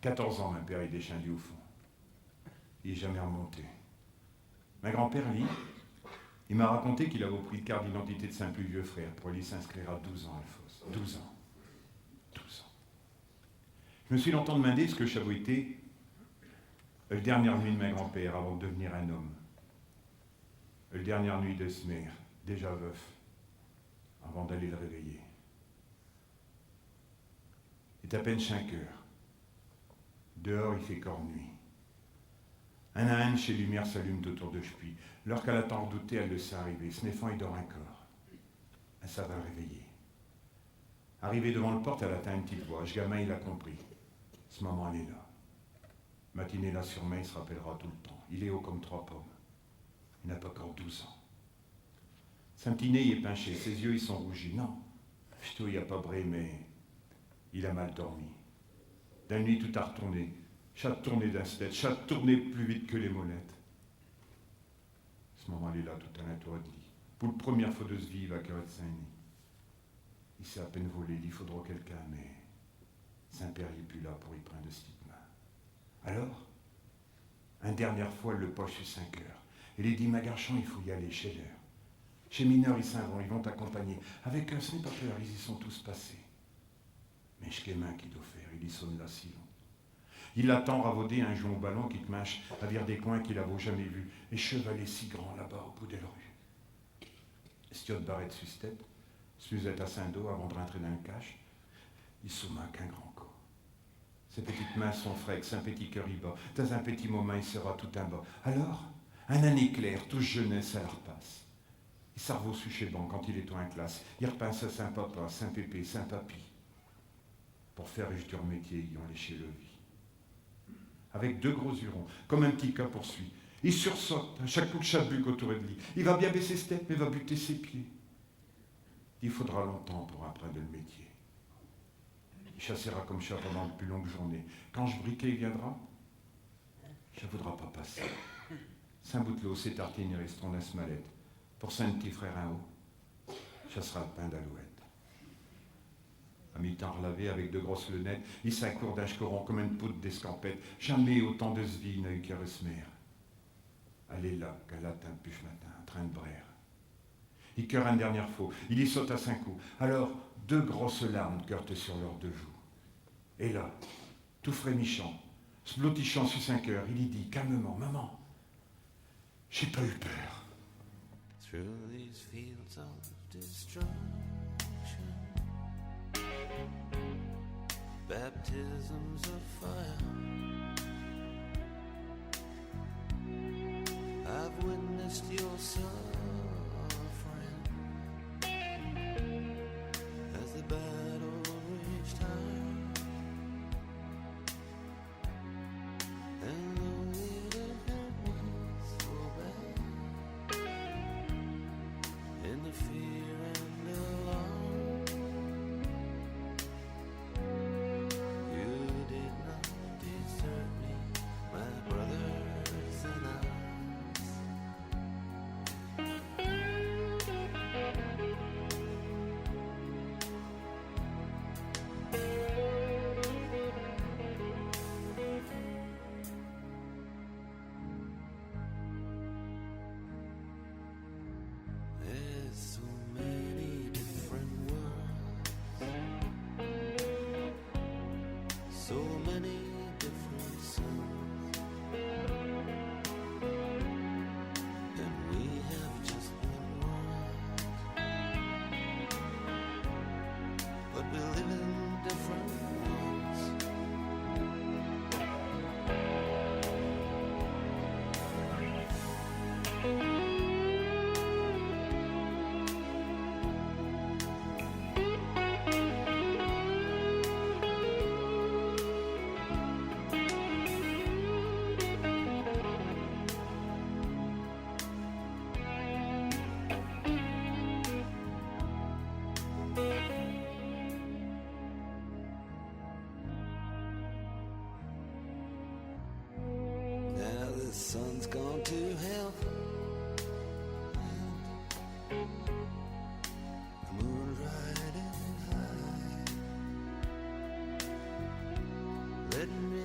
14 ans, mon père est descendu au fond. Il n'est jamais remonté. Ma grand-père, lui, il m'a raconté qu'il avait pris le carte d'identité de son plus vieux frère pour aller s'inscrire à 12 ans à la fosse. 12 ans. 12 ans. Je me suis longtemps demandé ce que j'avais été la dernière nuit de ma grand-père avant de devenir un homme. La dernière nuit de Smer, déjà veuf, avant d'aller le réveiller. Il est à peine 5 heures. Dehors, il fait corps nuit. Un à un, chez lumière s'allument autour de Ch'puis. L'heure qu'elle a tant redouté, elle le sait arriver. Snéphant, il dort encore. Ça va le réveiller. Arrivé devant le porte, elle atteint une petite voix. Ce gamin, il a compris. Ce moment, elle est là. Matinée là sur main, il se rappellera tout le temps. Il est haut comme 3 pommes. Il n'a pas encore 12 ans. Son petit nez, il est pinché. Ses yeux, ils sont rougis. Non, plutôt, il n'a pas bré, mais il a mal dormi. D'un nuit, tout a retourné. Chaque tournée d'un stète, chaque tournée plus vite que les monettes. Ce moment, il est là, tout à l'intérieur de lit. Pour la première fois de sa vie, il va cœur de Saint-Denis. Il s'est à peine volé, il faudra quelqu'un, mais Saint-Père n'est plus là pour y prendre de cette main. Alors, une dernière fois, elle le poche sur 5 heures. Il lui dit, ma garçon, il faut y aller chez l'heure. Chez mineurs, ils s'en vont, ils vont t'accompagner. Avec eux, ce n'est pas peur, ils y sont tous passés. Mais je main qui doit faire, il y sonne là si long. Il attend ravaudé un joint au ballon qui te mâche à vire des coins qu'il n'avait jamais vus. Et chevalet si grand là-bas au bout de la rue. Stiot barrette sur tête, Suzette à Saint-Do avant de rentrer dans le cache. Il souma qu'un grand corps. Ses petites mains sont fraîches, un petit cœur y bat. Dans un petit moment, il sera tout un bas. Alors, un an éclair, touche jeunesse, ça la repasse. Il s'arvaut su chez bon quand il est en classe. Il repense à Saint-Papa, Saint-Pépé, Saint-Papy. Pour faire un dur métier, ils ont léché le vie. Avec 2 gros hurons, comme un petit cas poursuit. Il sursaute à chaque coup de chabuc autour de lui. Il va bien baisser ses têtes, mais va buter ses pieds. Il faudra longtemps pour apprendre le métier. Il chassera comme chat pendant de plus longues journées. Quand je briquet viendra, je ne voudra pas passer. Saint-Boutelot, ses tartines, il resteront dans ce mallette. Pour saint petit frère un haut, chassera le pain d'alouette. À mi-temps relavé avec 2 grosses lunettes, il s'accourt d'un chcoron comme une poudre d'escampette. Jamais autant de vie n'a eu qu'à Resmer. Elle est là, qu'elle atteint depuis ce matin, en train de braire. Il cœur une dernière fois, il y saute à 5 coups. Alors, 2 grosses larmes cœurent sur leurs 2 joues. Et là, tout frémichant, se blottichant sur 5 heures, il y dit calmement, maman, j'ai pas eu peur. Through these fields of destruction, baptisms of fire, I've witnessed your suffering as the battle reached high, and though we lived at so bad in the fear and alarm, you did not desert me, my brothers and I. There's so many different worlds, so many different suns, and we have just one world, but we live in different ones. Now the sun's gone to hell, the moon's riding high. Let me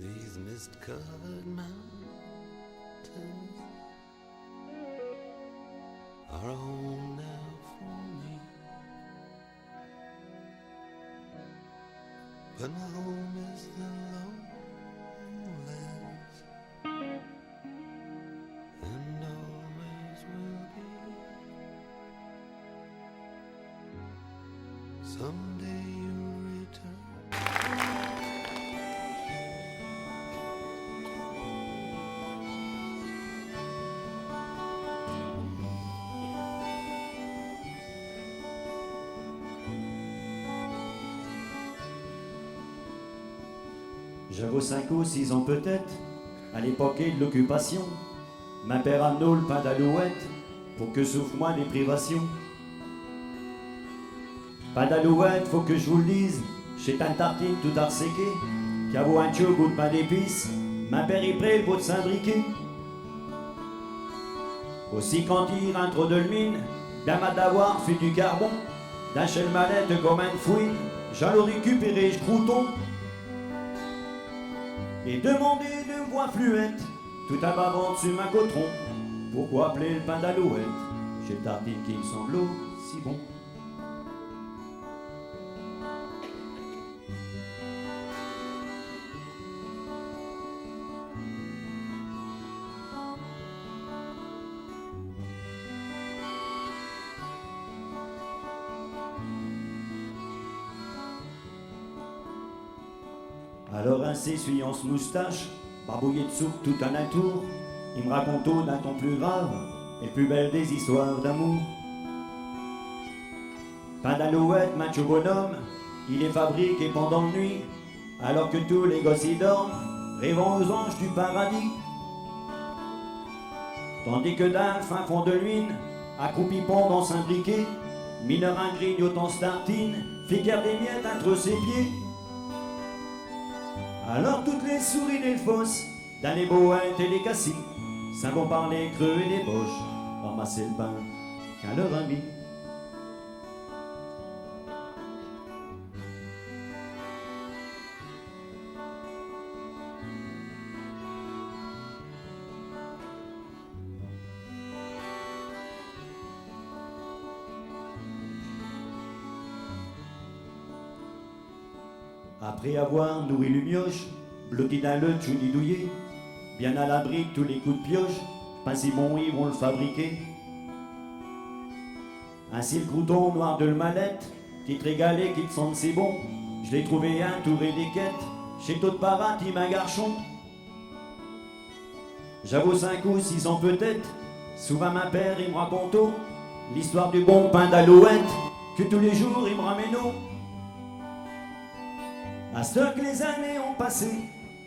These mist-covered mountains are a home now for me, but my home is the lowlands, and always will be. Someday you'll return. J'avais 5 ou 6 ans peut-être, à l'époque de l'occupation. Ma père amenait le pain d'alouette pour que souffre moins des privations. Pain d'alouette, faut que je vous le dise, chez un tartine tout arséqué, qui a beau un tube goût de pain d'épices, ma père y près le pot de Saint-Briquet. Aussi quand il rentre trop de mine, bien mal d'avoir fait du carbon, d'un chel mallette comme un fouine, j'allais récupérer je crouton. Et demander de voix fluette, tout à bavant sur ma cotron, pourquoi appeler le pain d'alouette, j'ai le tartine qui me semble si bon. Alors un s'essuyant ce moustache, barbouillé de soupe tout un tour, il me raconte d'un ton plus grave et plus belle des histoires d'amour. Pain d'alouette, macho bonhomme, il est fabriqué pendant la nuit, alors que tous les gosses y dorment, rêvant aux anges du paradis. Tandis que d'un fin fond de lune, accroupi pendant Saint-Briquet, mineur un grignotant startine, fait guère des miettes entre ses pieds. Alors toutes les souris des fosses, dans les boîtes et les cassis, s'en vont par les creux et les boches, ramasser le pain qu'un leur a mis. Après avoir nourri le mioche, blotti d'un le chouni douillé, bien à l'abri de tous les coups de pioche, pas si bon ils vont le fabriquer. Ainsi le crouton noir de le mallette, qui te régalait, qui te sente si bon, je l'ai trouvé entouré d'équettes, chez Taux de Paradis, ma garçon. J'avoue 5 ou 6 ans peut-être, souvent ma père il me raconte l'histoire du bon pain d'alouette, que tous les jours il me ramène au. À ce que les années ont passé,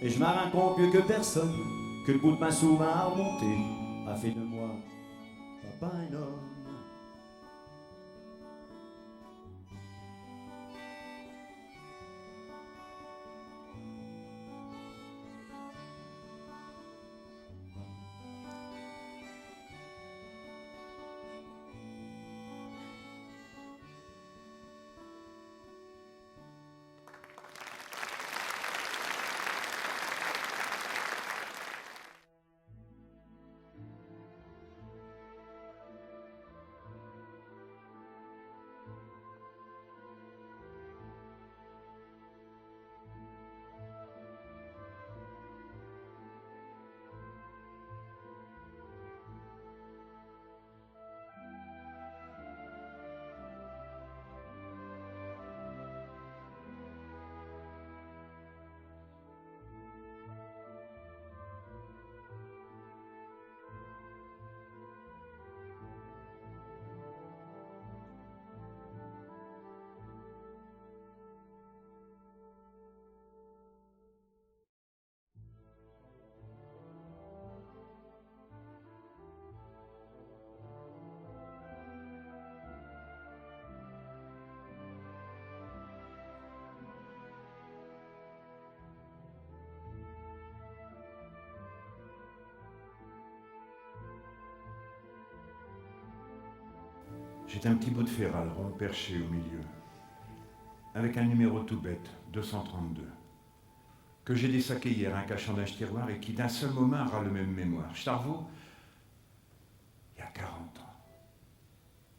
et je m'en rends compte mieux que personne, que le bout de ma souvent à remonter a fait de moi papa un homme. J'étais un petit bout de ferral rond perché au milieu, avec un numéro tout bête, 232, que j'ai dessaqué hier, un cachant d'un tiroir et qui d'un seul moment aura le même mémoire. Starvaux, il y a 40 ans.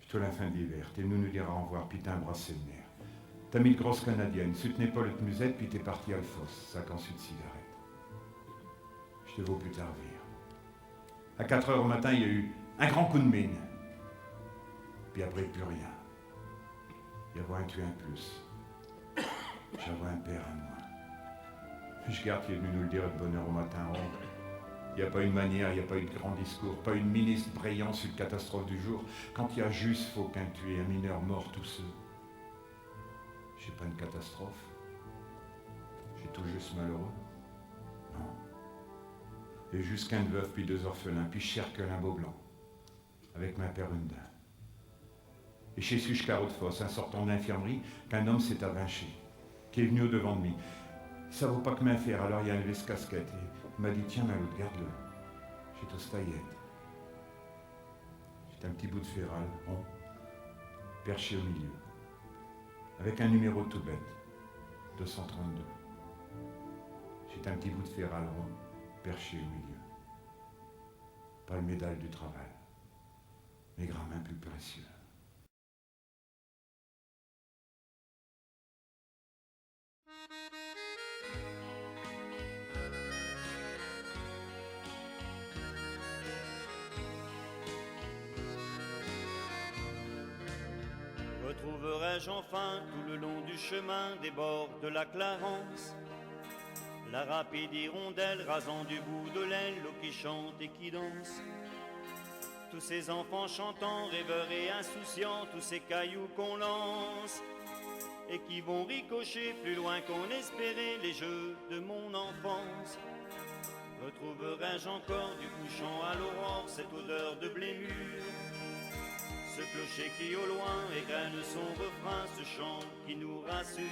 Plutôt la fin d'hiver, t'es venu nous dire au revoir, puis t'as embrassé le nerf. T'as mis de grosses canadiennes, soutenais pas le musette, puis t'es parti à Alphos, 5 ans de cigarette. Je te vaux plus tard rire. À 4 heures au matin, il y a eu un grand coup de mine. Puis après, plus rien. Il y avait un tué un plus. J'avais un père à moi. Je garde qui est venu nous le dire de bonne heure au matin. Il n'y a pas une manière, il n'y a pas eu de grand discours, pas une ministre brayant sur le catastrophe du jour. Quand il y a juste faut qu'un tué, un mineur mort, tous ceux. J'ai pas une catastrophe. J'ai tout juste malheureux. Non. Et juste qu'un veuf, puis 2 orphelins, puis cher que l'un beau blanc. Avec ma père une dinde. Et chez Suche-Carreau de Fosse, un sortant de l'infirmerie, qu'un homme s'est avinché, qui est venu au-devant de lui. Ça vaut pas que m'affaire, alors il a enlevé ce casquette et il m'a dit tiens, ma l'autre, garde-le. J'ai tous taillette. J'étais un petit bout de ferral, rond, perché au milieu, avec un numéro tout bête, 232. J'étais un petit bout de ferral rond, perché au milieu. Pas le médaille du travail, mes grands mains plus précieux. Retrouverai-je enfin tout le long du chemin des bords de la Clarence la rapide hirondelle rasant du bout de l'aile l'eau qui chante et qui danse, tous ces enfants chantant, rêveurs et insouciants, tous ces cailloux qu'on lance et qui vont ricocher plus loin qu'on espérait les jeux de mon enfance. Retrouverai-je encore du couchant à l'aurore cette odeur de blé mûr, ce clocher qui au loin égrène son refrain, ce chant qui nous rassure.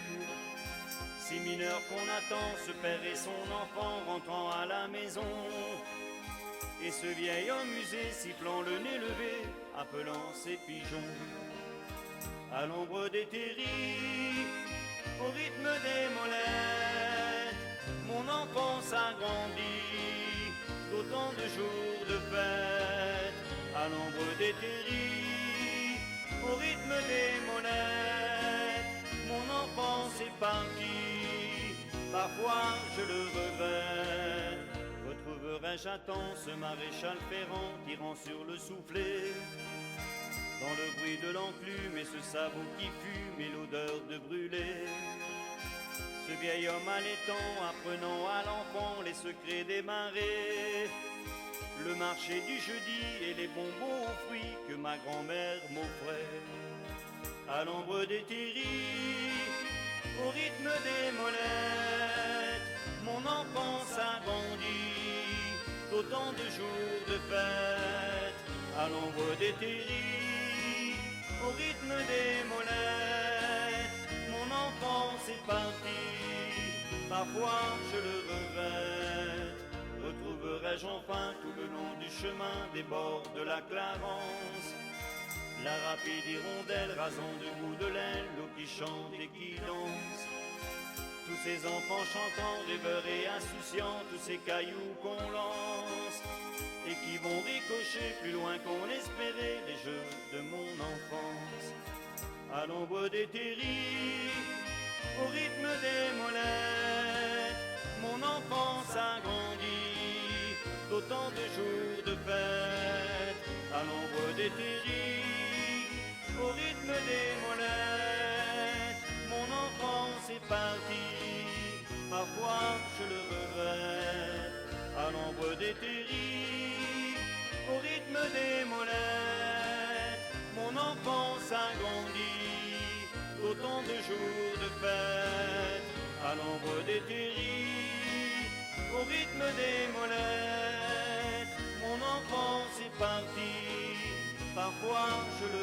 Ces mineurs qu'on attend, ce père et son enfant rentrant à la maison, et ce vieil homme usé sifflant le nez levé, appelant ses pigeons. À l'ombre des terris, au rythme des molettes, mon enfance a grandi, d'autant de jours de fête. À l'ombre des terris, au rythme des monettes, mon enfance est partie, parfois je le regrette. Retrouverai-je à temps ce maréchal Ferrand tirant sur le soufflet, dans le bruit de l'enclume et ce sabot qui fume et l'odeur de brûlé. Ce vieil homme allaitant, apprenant à l'enfant les secrets des marées, le marché du jeudi et les bonbons aux fruits que ma grand-mère m'offrait. À l'ombre des terris, au rythme des molettes, mon enfance a grandi, d'autant de jours de fête. À l'ombre des terris, au rythme des molettes, mon enfance est partie, parfois je le regrette. Retrouverai-je enfin tout le long du chemin des bords de la Clarence la rapide hirondelle rasant du bout de l'aile l'eau qui chante et qui danse, tous ces enfants chantant, rêveurs et insouciants, tous ces cailloux qu'on lance et qui vont ricocher plus loin qu'on espérait les jeux de mon enfance. À l'ombre des terris, au rythme des molettes, mon enfance a grandi, d'autant de jours de fête. À l'ombre des terris, au rythme des molettes, mon enfance est partie, parfois je le regrette. À l'ombre des terris, au rythme des molettes, mon enfance a grandi, autant de jours de fête. À l'ombre des terris, au rythme des molettes, mon enfance est partie, parfois je le